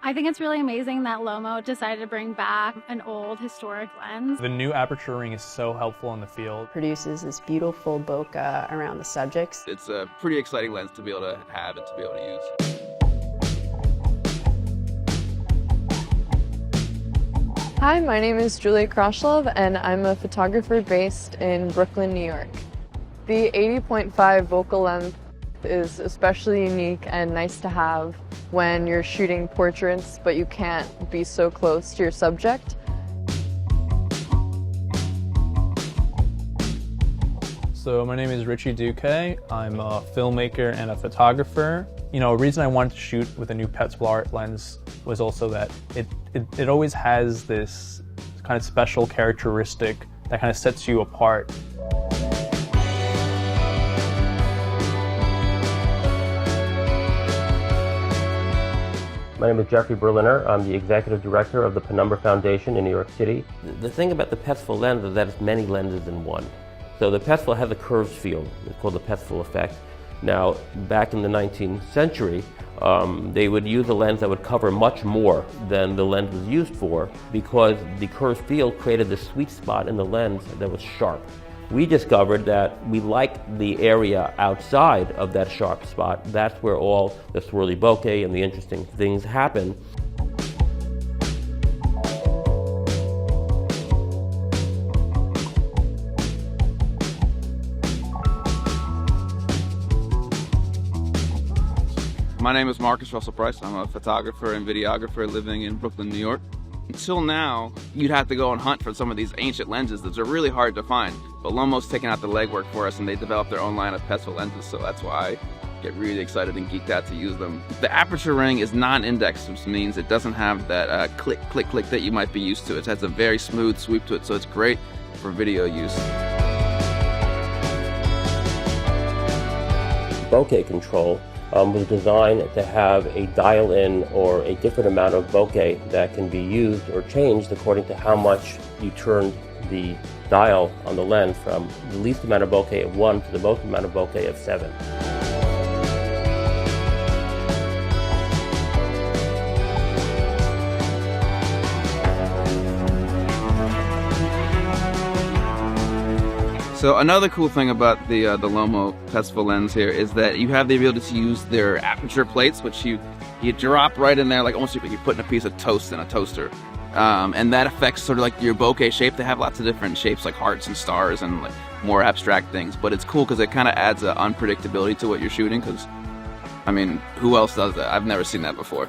I think it's really amazing that Lomo decided to bring back an old historic lens. The new aperture ring is so helpful in the field. Produces this beautiful bokeh around the subjects. It's a pretty exciting lens to be able to have and to be able to use. Hi, my name is Julia Kroshlov, and I'm a photographer based in Brooklyn, New York. The 80.5 focal length is especially unique and nice to have when you're shooting portraits, but you can't be so close to your subject. So my name is Richie Duque. I'm a filmmaker and a photographer. You know, a reason I wanted to shoot with a new Petzval art lens was also that it always has this kind of special characteristic that kind of sets you apart. My name is Jeffrey Berliner. I'm the executive director of the Penumbra Foundation in New York City. The thing about the Petzval lens is that it's many lenses in one. So the Petzval has a curved field. It's called the Petzval effect. Now, back in the 19th century, they would use a lens that would cover much more than the lens was used for because the curved field created this sweet spot in the lens that was sharp. We discovered that we liked the area outside of that sharp spot. That's where all the swirly bokeh and the interesting things happen. My name is Marcus Russell Price. I'm a photographer and videographer living in Brooklyn, New York. Until now, you'd have to go and hunt for some of these ancient lenses that are really hard to find. But Lomo's taken out the legwork for us and they developed their own line of Petzval lenses, so that's why I get really excited and geeked out to use them. The aperture ring is non-indexed, which means it doesn't have that click, click, click that you might be used to. It has a very smooth sweep to it, so it's great for video use. Bokeh control was designed to have a dial-in or a different amount of bokeh that can be used or changed according to how much you turned the dial on the lens from the least amount of bokeh of 1 to the most amount of bokeh of 7. So another cool thing about the Lomo Petzval lens here is that you have the ability to use their aperture plates, which you drop right in there, like almost like you're putting a piece of toast in a toaster. And that affects sort of like your bokeh shape. They have lots of different shapes like hearts and stars and like more abstract things. But it's cool because it kind of adds an unpredictability to what you're shooting because, I mean, who else does that? I've never seen that before.